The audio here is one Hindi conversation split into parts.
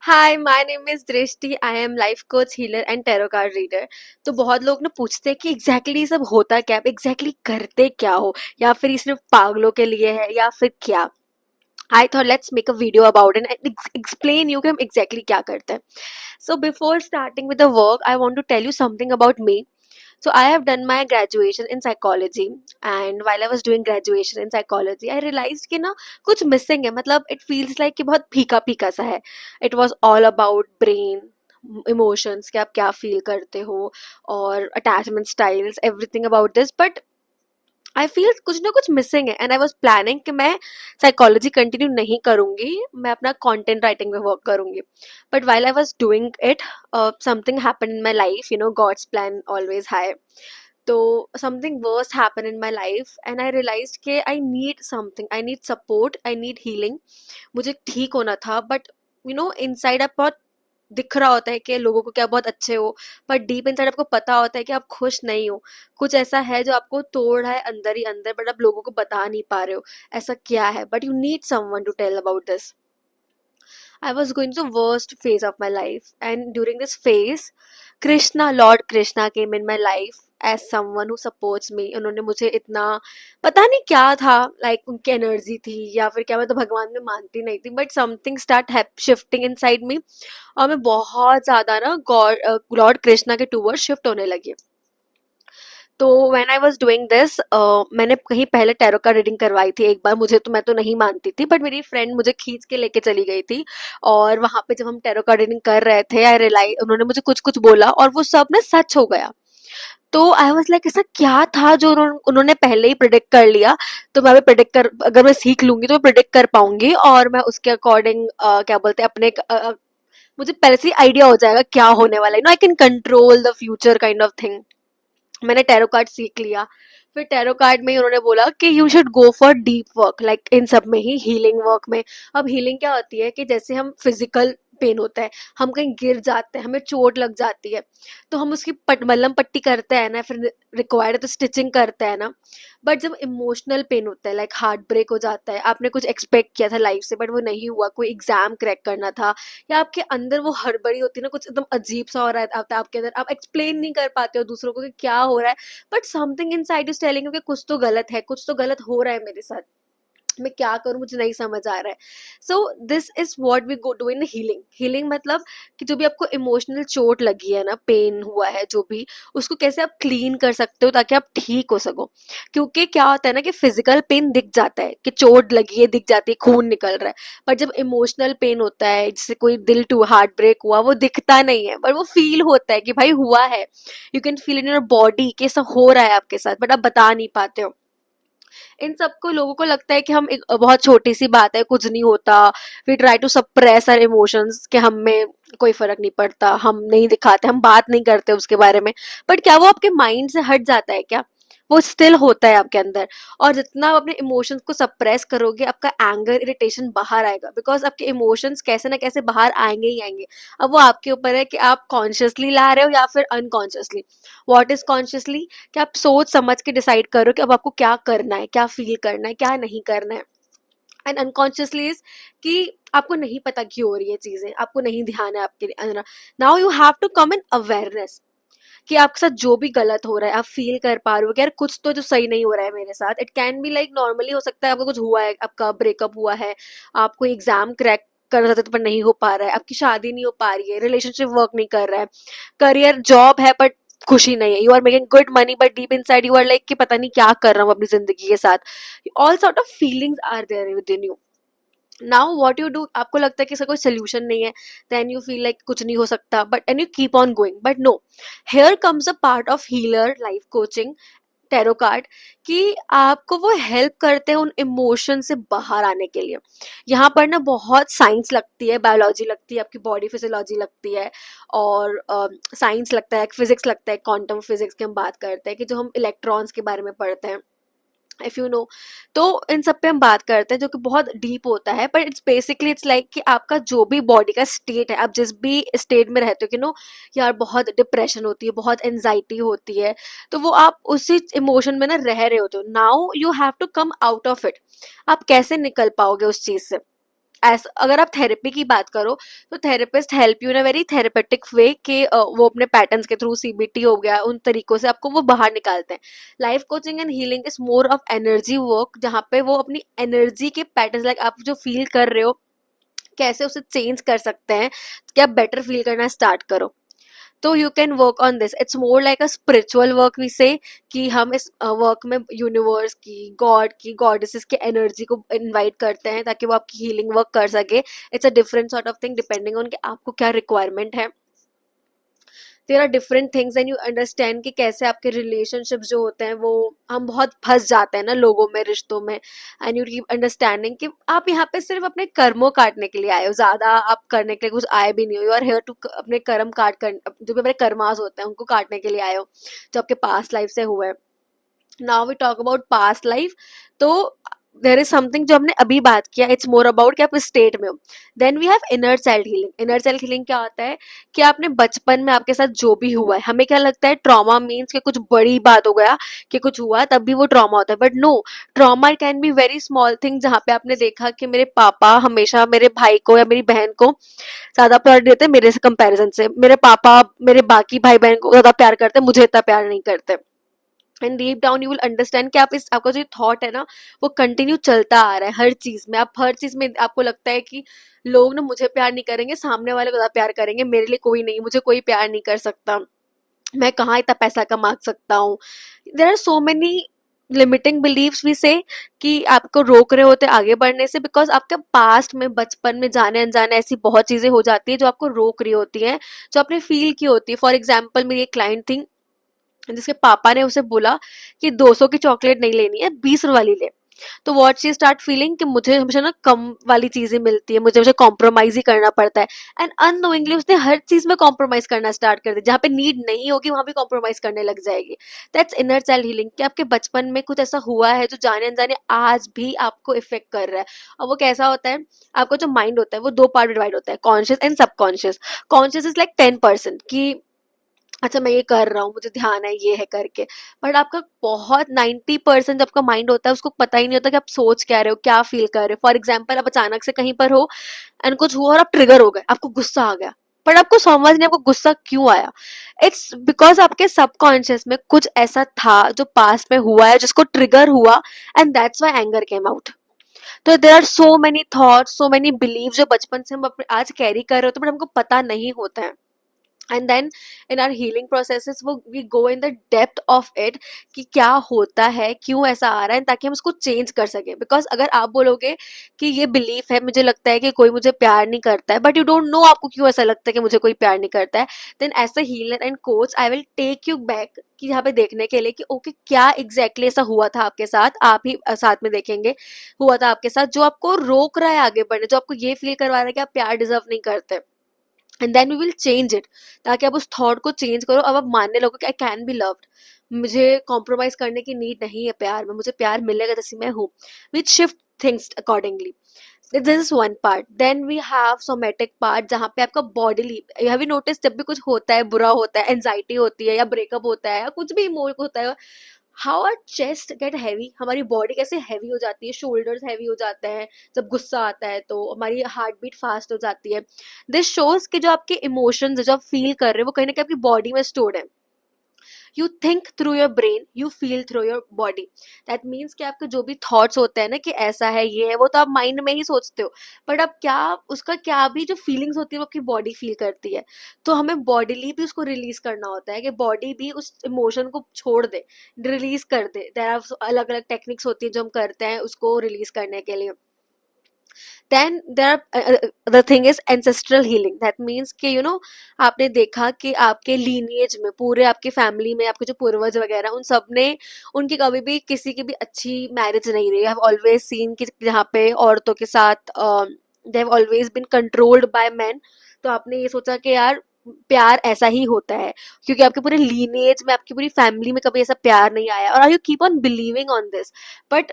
हाय, माय नेम इज दृष्टि। I am life coach, healer and tarot card reader. तो बहुत लोग ना पूछते हैं कि एग्जैक्टली सब होता क्या है, एग्जैक्टली करते क्या हो, या फिर ये सिर्फ पागलों के लिए है या फिर क्या। I thought let's make a video about and explain you कि हम एग्जैक्टली क्या करते हैं। So before starting with the work, I want to tell you something about me. So I have done my graduation in psychology, and while I was doing graduation in psychology, I realized कि ना कुछ missing है, मतलब it feels like कि बहुत फीका फीका सा है. It was all about brain, emotions, कि आप क्या feel करते हो, और attachment styles, everything about this. But I feel कुछ ना कुछ मिसिंग है, एंड आई वॉज प्लानिंग कि मैं साइकोलॉजी कंटिन्यू नहीं करूँगी, मैं अपना कंटेंट राइटिंग में वर्क करूँगी. But while I was doing it, something happen in my life, you know God's plan always high. तो something worst happen in my life and I realise के I need something, I need support, I need healing. मुझे ठीक होना था, बट यू नो इनसाइड आप बहुत दिख रहा होता है कि लोगों को क्या बहुत अच्छे हो, पर डीप इनसाइड आपको पता होता है कि आप खुश नहीं हो. कुछ ऐसा है जो आपको तोड़ रहा है अंदर ही अंदर, बट आप लोगों को बता नहीं पा रहे हो ऐसा क्या है. But you need someone to tell about this. I was going through the worst phase of my life, and during this phase, Krishna, Lord Krishna came in my life as someone who supports me. उन्होंने मुझे इतना, पता नहीं क्या था, like उनकी एनर्जी थी या फिर क्या, मैं तो भगवान में मानती नहीं थी, but something start shifting inside me, और मैं बहुत ज़्यादा ना गॉड लॉर्ड कृष्णा के टूवर्ड शिफ्ट होने लगी. तो when I was doing this, मैंने कहीं पहले टैरो का रीडिंग करवाई थी एक बार. मुझे तो, मैं तो नहीं मानती थी, बट मेरी फ्रेंड मुझे खींच के लेके चली गई थी. और वहां पे जब हम टैरो का रीडिंग कर रहे थे, आई रियलाइज, उन्होंने मुझे कुछ कुछ बोला और वो सब ना सच हो गया. तो आई वाज लाइक ऐसा क्या था जो उन्होंने पहले ही प्रिडिक्ट कर लिया. तो मैं भी प्रिडिक्ट कर, अगर मैं सीख लूंगी तो मैं प्रिडिक्ट कर पाऊंगी, और मैं उसके अकॉर्डिंग क्या बोलते हैं अपने मुझे पहले से आइडिया हो जाएगा क्या होने वाला है. No, I can control the future kind of thing. मैंने टैरो कार्ड सीख लिया. फिर टैरो कार्ड में ही उन्होंने बोला कि you should go for deep work, like in सब में ही, हीलिंग वर्क में. अब हीलिंग क्या होती है कि जैसे हम फिजिकल पेन होता है, हम कहीं गिर जाते हैं, हमें चोट लग जाती है, तो हम उसकी मलहम पट्टी करते हैं ना, फिर रिक्वायर्ड है तो स्टिचिंग करते हैं ना. बट जब इमोशनल पेन होता है, लाइक हार्ट ब्रेक हो जाता है, आपने कुछ एक्सपेक्ट किया था लाइफ से बट वो नहीं हुआ, कोई एग्जाम क्रैक करना था, या आपके अंदर वो हड़बड़ी होती है ना, कुछ एकदम अजीब सा हो रहा है आपके अंदर, आप एक्सप्लेन नहीं कर पाते हो दूसरों को कि क्या हो रहा है, but something inside is telling you कि कुछ तो गलत है, कुछ तो गलत हो रहा है मेरे साथ, मैं क्या करूं, मुझे नहीं समझ आ रहा है. So this is what we go do in healing. Healing मतलब कि जो भी आपको इमोशनल चोट लगी है ना, पेन हुआ है जो भी, उसको कैसे आप क्लीन कर सकते हो ताकि आप ठीक हो सको. क्योंकि क्या होता है ना कि फिजिकल पेन दिख जाता है कि चोट लगी है, दिख जाती है, खून निकल रहा है. पर जब इमोशनल पेन होता है, जैसे कोई दिल टू हार्ट ब्रेक हुआ, वो दिखता नहीं है, पर वो फील होता है कि भाई हुआ है. You can feel in your body कि ऐसा हो रहा है आपके साथ, बट आप बता नहीं पाते हो. इन सबको, लोगों को लगता है कि हम एक बहुत छोटी सी बात है, कुछ नहीं होता. We try to suppress our emotions कि हम में कोई फर्क नहीं पड़ता, हम नहीं दिखाते, हम बात नहीं करते उसके बारे में. बट क्या वो आपके माइंड से हट जाता है क्या? वो स्टिल होता है आपके अंदर. और जितना आप अपने इमोशंस को सप्रेस करोगे, आपका एंगर, इरिटेशन बाहर आएगा, बिकॉज आपके इमोशंस कैसे ना कैसे बाहर आएंगे ही आएंगे. अब वो आपके ऊपर है कि आप कॉन्शियसली ला रहे हो या फिर अनकॉन्शियसली. What is consciously? कि आप सोच समझ के डिसाइड करो कि अब आपको क्या करना है, क्या फील करना है, क्या नहीं करना है. एंड अनकॉन्शियसली इज कि आपको नहीं पता क्यों हो रही है चीजें, आपको नहीं ध्यान है आपके अंदर. Now you have to come in awareness कि आपके साथ जो भी गलत हो रहा है, आप फील कर पा रहे हो कि यार कुछ तो जो सही नहीं हो रहा है मेरे साथ. It can be like normally हो सकता है आपको कुछ हुआ है, आपका ब्रेकअप हुआ है, आप कोई एग्जाम क्रैक करना चाहते पर नहीं हो पा रहा है, आपकी शादी नहीं हो पा रही है, रिलेशनशिप वर्क नहीं कर रहा है, करियर जॉब है बट खुशी नहीं है, you are making good money but deep inside you are like कि पता नहीं क्या कर रहा हूँ अपनी जिंदगी के साथ. All sort of feelings are there within you. Now what you do, आपको लगता है कि इसका कोई सोल्यूशन नहीं है, देन यू फील लाइक कुछ नहीं हो सकता, but and you keep on going. But no, here comes a part of healer life coaching, tarot card, कि आपको वो हेल्प करते हैं उन इमोशन से बाहर आने के लिए. यहाँ पर ना बहुत साइंस लगती है, बायोलॉजी लगती है, आपकी बॉडी फिजियोलॉजी लगती है, और साइंस लगता है, फिजिक्स लगता है, क्वांटम फिजिक्स की हम बात करते हैं कि जो हम इलेक्ट्रॉन्स के बारे में पढ़ते हैं, इफ यू नो. तो इन सब पे हम बात करते हैं जो कि बहुत डीप होता है, पर इट्स बेसिकली इट्स लाइक कि आपका जो भी बॉडी का स्टेट है, आप जिस भी स्टेट में रहते हो, कि नो यार बहुत डिप्रेशन होती है, बहुत एनजाइटी होती है, तो वो आप उसी इमोशन में ना रह रहे होते हो. Now you have to come out of it. आप कैसे निकल पाओगे उस चीज से? ऐसा अगर आप थेरेपी की बात करो तो therapist help you in a very therapeutic way कि वो अपने पैटर्न्स के थ्रू, सीबीटी हो गया, उन तरीकों से आपको वो बाहर निकालते हैं. Life coaching and healing is more of energy work, जहाँ पे वो अपनी एनर्जी के पैटर्न्स, लाइक आप जो फील कर रहे हो कैसे उसे चेंज कर सकते हैं कि आप बेटर फील करना स्टार्ट करो. तो you can work on this. It's more like a spiritual work we say, कि हम इस वर्क में यूनिवर्स की, गॉड की, गॉडेसेस की एनर्जी को इनवाइट करते हैं ताकि वो आपकी हीलिंग वर्क कर सके. It's a different sort of thing depending on कि आपको क्या रिक्वायरमेंट है. There are different things and you understand कि कैसे आपके रिलेशनशिप जो होते हैं वो, हम बहुत फंस जाते हैं ना लोगों में, रिश्तों में. एंड यू कीप अंडरस्टैंडिंग कि आप यहाँ पे सिर्फ अपने कर्मों काटने के लिए आए हो, ज्यादा आप करने के लिए कुछ आए भी नहीं हो. यू आर हेयर टू अपने कर्म काट कर, जो भी अपने कर्मास होते हैं उनको काटने के लिए आए हो जो आपके पास्ट लाइफ से हुए. Now we talk about past life. तो देर इज समथिंग जो हमने अभी बात किया, इट्स मोर अबाउट कि आप इस स्टेट में हो. Then we have inner child healing. Inner child healing क्या होता है कि आपने बचपन में आपके साथ जो भी हुआ है, हमें क्या लगता है ट्रॉमा मीन्स कि कुछ बड़ी बात हो गया, कि कुछ हुआ तब भी वो ट्रॉमा होता है. But no, trauma can be very small thing, जहाँ पे आपने देखा कि मेरे पापा हमेशा मेरे भाई को या मेरी बहन को ज्यादा प्यार देते मेरे से कंपैरिजन से, मेरे पापा मेरे बाकी भाई बहन को ज्यादा प्यार करते, मुझे इतना प्यार नहीं करते. And deep down you will understand कि आप इस, आपका जो थॉट है ना वो कंटिन्यू चलता आ रहा है हर चीज में. आप हर चीज में आपको लगता है कि लोग ना मुझे प्यार नहीं करेंगे, सामने वाले को ज्यादा प्यार करेंगे, मेरे लिए कोई नहीं, मुझे कोई प्यार नहीं कर सकता, मैं कहाँ इतना पैसा कमा सकता हूँ. There are so many limiting believes भी से कि आपको रोक रहे होते आगे बढ़ने से, बिकॉज आपके पास्ट में, बचपन में जाने अनजाने ऐसी बहुत चीजें हो जाती है जो आपको रोक रही होती हैं, जो आपने फील की होती है. फॉर एग्जाम्पल, मेरी एक क्लाइंट थी जिसके पापा ने उसे बोला कि 200 की चॉकलेट नहीं लेनी है, 20 वाली ले. तो व्हाट शी स्टार्ट फीलिंग कि मुझे हमेशा ना कम वाली चीजें मिलती है, मुझे हमेशा कॉम्प्रोमाइज ही करना पड़ता है. एंड अननोइंगली उसने हर चीज में कॉम्प्रोमाइज करना स्टार्ट कर दिया, जहाँ पे नीड नहीं होगी वहां भी कॉम्प्रोमाइज करने लग जाएगी. दैट्स इनर चाइल्ड हीलिंग, कि आपके बचपन में कुछ ऐसा हुआ है जो जाने अनजाने आज भी आपको इफेक्ट कर रहा है. और वो कैसा होता है, आपका जो माइंड होता है वो दो पार्ट डिवाइड होता है, conscious and subconscious. Conscious is like 10% की अच्छा मैं ये कर रहा हूँ, मुझे ध्यान है ये है करके. बट आपका बहुत 90% आपका माइंड होता है उसको पता ही नहीं होता कि आप सोच क्या रहे हो, क्या फील कर रहे हो. फॉर एग्जाम्पल, आप अचानक से कहीं पर हो एंड कुछ हुआ और आप ट्रिगर हो गए, आपको गुस्सा आ गया, बट आपको समझ नहीं आपको गुस्सा क्यों आया. इट्स बिकॉज आपके सबकॉन्शियस में कुछ ऐसा था जो पास्ट में हुआ है जिसको ट्रिगर हुआ, and that's why anger came out. तो there are so many thoughts, so many believe जो बचपन से हम अपने आज कैरी कर रहे होते हैं बट हमको पता नहीं होता है. And then in our healing processes वो we go in the depth of it कि क्या होता है, क्यों ऐसा आ रहा है, ताकि हम उसको चेंज कर सकें. बिकॉज अगर आप बोलोगे कि ये बिलीफ है, मुझे लगता है कि कोई मुझे प्यार नहीं करता है, बट यू डोंट नो आपको क्यों ऐसा लगता है कि मुझे कोई प्यार नहीं करता है, then as a healer and coach I will take you back कि यहाँ पे देखने के लिए कि ओके क्या एग्जैक्टली ऐसा हुआ था आपके साथ. आप ही साथ में देखेंगे हुआ था आपके साथ जो आपको रोक रहा है आगे बढ़ने, जो आपको ये फील करवा रहा है कि आप प्यार डिजर्व नहीं करते. And then we will change it, ताकि आप उस थॉट को चेंज करो. अब आप मानने लगो कि आई कैन बी लव्ड, मुझे कॉम्प्रोमाइज करने की नीड नहीं है प्यार में, मुझे प्यार मिलेगा जैसे मैं हूँ. Which shift things accordingly. This is one part. Then we have somatic part, जहाँ पे आपका बॉडीली, हैव यू नोटिस जब भी कुछ होता है, बुरा होता है, एंजाइटी होती है या ब्रेकअप होता है या कुछ भी इमोशन होता है, how our chest get heavy, हमारी बॉडी कैसे हैवी हो जाती है, शोल्डर्स हैवी हो जाते हैं जब गुस्सा आता है, तो हमारी हार्ट बीट फास्ट हो जाती है. दिस शोज कि जो आपके इमोशंस जो आप फील कर रहे हो वो कहीं ना कहीं आपकी बॉडी में स्टोर्ड है. You think through your brain, you feel through your body. That means कि आपके जो भी थॉट्स होते हैं ना कि ऐसा है ये है वो, तो आप माइंड में ही सोचते हो, बट अब क्या उसका क्या भी जो फीलिंग्स होती है वो आपकी बॉडी फील करती है. तो हमें बॉडीली भी उसको रिलीज करना होता है कि बॉडी भी उस इमोशन को छोड़ दे, रिलीज कर दे. देयर आर अलग अलग टेक्निक्स होती है जो हम करते हैं उसको रिलीज करने के लिए. Then there the thing is ancestral healing. That means कि यू नो आपने देखा कि आपके लीनिएज में, पूरे आपके फैमिली में आपके जो पूर्वज वगैरह उन सब ने, उनकी कभी भी किसी की भी अच्छी मैरिज नहीं रही. आई हैव ऑलवेज सीन कि जहाँ पे औरतों के साथ they have always been controlled by man. तो आपने ये सोचा कि यार प्यार ऐसा ही होता है क्योंकि आपके पूरे लीनिएज में, आपकी पूरी फैमिली में कभी ऐसा प्यार नहीं आया, और you keep on believing on this. But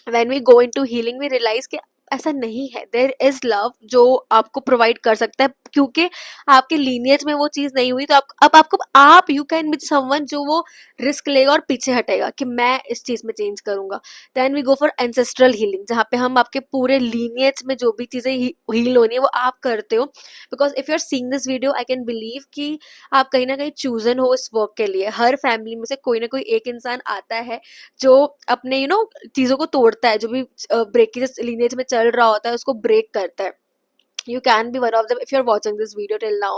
when we go into healing we realize कि ऐसा नहीं है. देयर इज लव जो आपको प्रोवाइड कर सकता है क्योंकि आपके लीनियज में वो चीज नहीं हुई, तो अब आपको आप यू कैन बी समवन जो वो रिस्क लेगा और पीछे हटेगा कि मैं इस चीज में चेंज करूंगा। Then we go for ancestral healing, जहाँ पे हम आपके पूरे लीनियज में जो भी चीजें हील होनी है वो आप करते हो। Because if you are seeing this video I can believe कि आप कहीं ना कहीं चूजन हो इस वर्क के लिए। हर फैमिली में से कोई ना कोई एक इंसान आता है जो अपने चीजों को तोड़ता है, जो भी ब्रेक की लीनेज में चल रहा होता है उसको ब्रेक करता है। You can be one of them if you're watching this video till now.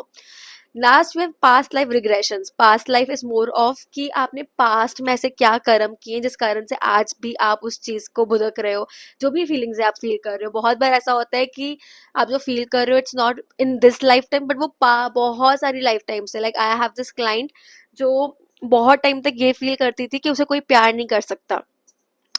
Last we have past life regressions. Past life is more of कि आपने past में ऐसे क्या कर्म किए जिस कारण से आज भी आप उस चीज को भुगत रहे हो, जो भी फीलिंग्स है आप फील कर रहे हो। बहुत बार ऐसा होता है कि आप जो फील कर रहे हो it's not in this life time, but वो बहुत सारी लाइफ टाइम से। Like I have this client जो बहुत टाइम तक ये फील करती थी कि उसे कोई प्यार नहीं कर सकता।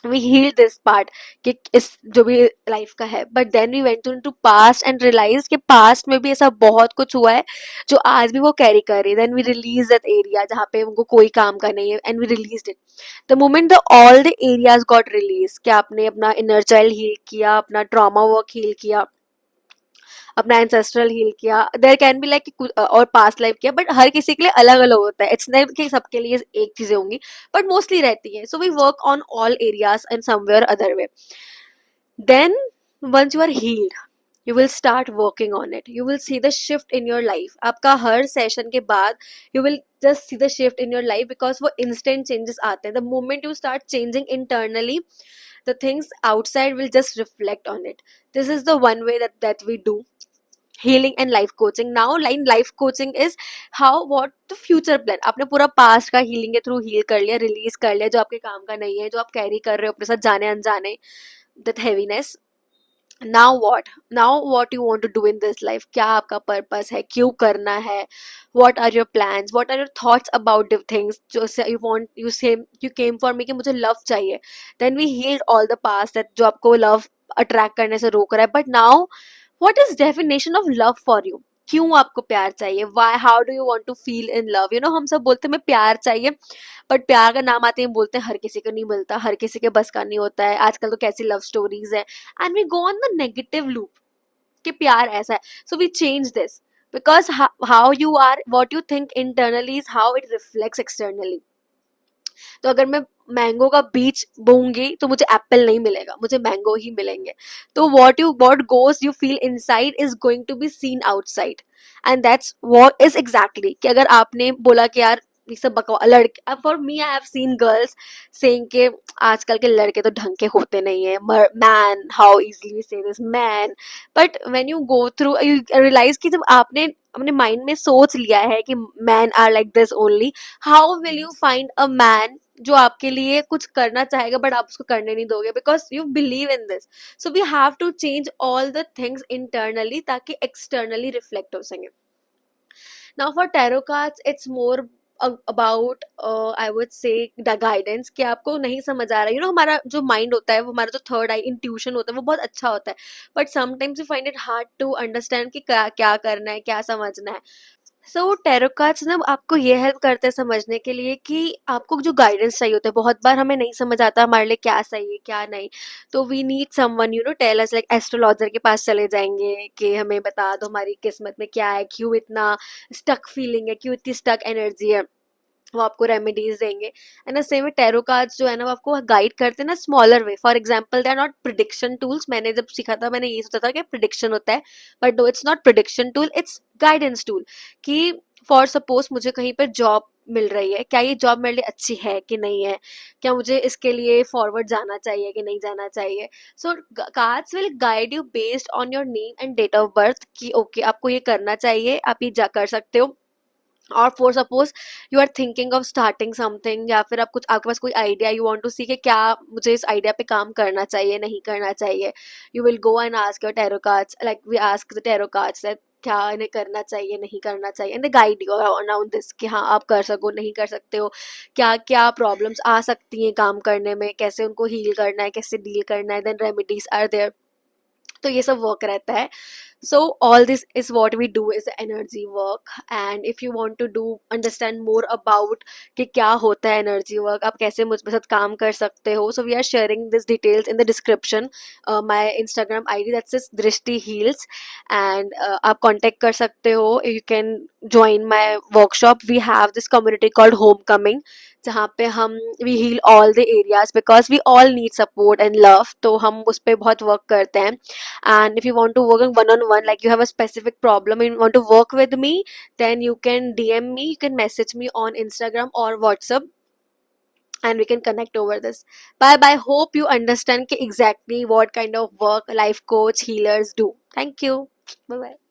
वी हील दिस पार्ट कि इस जो भी लाइफ का है, but then we went into past and realize कि पास्ट में भी ऐसा बहुत कुछ हुआ है जो आज भी वो कैरी कर रही है। Then we release that area जहाँ पे उनको कोई काम का नहीं है, and we release it the moment the all the areas got release. कि आपने अपना इनर चाइल्ड हील किया, अपना ट्रॉमा वर्क हील किया, अपना एंसेस्ट्रल हील किया, देयर कैन बी लाइक और पास्ट लाइफ किया, बट हर किसी के लिए अलग अलग होता है। इट्स नॉट कि सबके लिए एक चीजें होंगी, बट मोस्टली रहती है। So we work on all areas in somewhere other way. Then, once you are healed, you will start working on it. You will see the shift in your life. आपका हर सेशन के बाद you will just see the shift in your life because वो instant changes आते हैं. The moment you start changing internally, the things outside will just reflect on it. This is the one way that we do healing and life coaching. Now life coaching is how what the future plan. आपने पूरा past का healing के through heal कर लिया, release कर लिया जो आपके काम का नहीं है, जो आप carry कर रहे हो अपने साथ जाने अनजाने, that heaviness. Now what you want to do in this life, क्या आपका पर्पस है, क्यों करना है, what are your plans, what are your thoughts about the things जो से you came for me कि मुझे love चाहिए। then we healed all the past that जो आपको love attract करने से रोक रहा है। but now what is definition of love for you, क्यों आपको प्यार चाहिए, why, how do you want to feel in love। हम सब बोलते हैं हमें प्यार चाहिए, बट प्यार का नाम आते ही हम बोलते हैं हर किसी को नहीं मिलता, हर किसी के बस का नहीं होता है। आजकल तो कैसी लव स्टोरीज है, and we go on the negative loop कि प्यार ऐसा है। So we change this because how you are, what you think internally is how it reflects externally. तो अगर मैं मैंगो का बीज बोऊंगी तो मुझे एप्पल नहीं मिलेगा, मुझे मैंगो ही मिलेंगे। तो what goes you feel inside is going to be seen outside, and that's what is exactly. कि अगर आपने बोला कि यार ये सब बकवास लड़के, अब for me I have seen girls saying के आजकल के लड़के तो ढंग के होते नहीं है, man, how easily we say this man. But when you go through you realize कि जब आपने अपने माइंड में सोच लिया है कि man are like this only, how will you find a man जो आपके लिए कुछ करना चाहेगा बट आप उसको करने नहीं दोगे, because you believe in this. So we have to change all the things internally ताकि एक्सटर्नली रिफ्लेक्ट हो सके। Now for tarot cards it's more about I would say the guidance कि आपको नहीं समझ आ रहा है। हमारा जो माइंड होता है, वो हमारा जो थर्ड आई इंट्यूशन होता है वो बहुत अच्छा होता है, but sometimes you find it hard to understand कि क्या क्या करना है, क्या समझना है। सो टैरो कार्ड्स ना आपको ये हेल्प करते हैं समझने के लिए कि आपको जो गाइडेंस चाहिए होता है। बहुत बार हमें नहीं समझ आता हमारे लिए क्या सही है क्या नहीं, तो we need someone tell us. Like astrologer के पास चले जाएंगे कि हमें बता दो हमारी किस्मत में क्या है, क्यों इतना स्टक फीलिंग है, क्यों इतनी स्टक एनर्जी है, वो आपको रेमेडीज देंगे। एंड सेम में टैरो कार्ड्स जो है ना वो आपको गाइड करते हैं ना smaller way. For example they are not prediction tools. मैंने जब सीखा था मैंने ये सोचा था कि प्रिडिक्शन होता है, but no, it's not prediction tool, it's guidance tool. कि फॉर सपोज मुझे कहीं पर जॉब मिल रही है, क्या ये जॉब मेरे लिए अच्छी है कि नहीं है, क्या मुझे इसके लिए फॉरवर्ड जाना चाहिए कि नहीं जाना चाहिए। So cards will guide you based on your name and date of birth कि ओके आपको ये करना चाहिए, आप ये जा कर सकते हो। और for suppose you are thinking of starting something, या फिर आप कुछ आपके पास कोई idea, you want to see कि क्या मुझे इस आइडिया पे काम करना चाहिए नहीं करना चाहिए, you will go and ask your tarot cards. Like we ask the tarot cards that क्या इन्हें करना चाहिए नहीं करना चाहिए, and they guide you around this कि हाँ आप कर सको नहीं कर सकते हो, क्या क्या प्रॉब्लम्स आ सकती हैं काम करने में, कैसे उनको हील करना है, कैसे डील करना है, देन रेमेडीज आर देयर। तो ये सब वर्क रहता है। So all this is what we do is energy work. And if you want to do understand more about कि क्या होता है एनर्जी वर्क, आप कैसे मुझ मेरे साथ काम कर सकते हो, so we are sharing this details in the description. My Instagram ID, that's is Drishti Heals. And आप contact कर सकते हो. You can join my workshop. We have this community called Homecoming, जहाँ पे हम we heal all the areas because we all need support and love. तो हम उस पर बहुत work करते हैं. And if you want to work on one on one, like you have a specific problem and you want to work with me, then you can DM me, you can message me on Instagram or WhatsApp, and we can connect over this. Bye bye. Hope you understand exactly what kind of work life coach healers do. Thank you. Bye bye.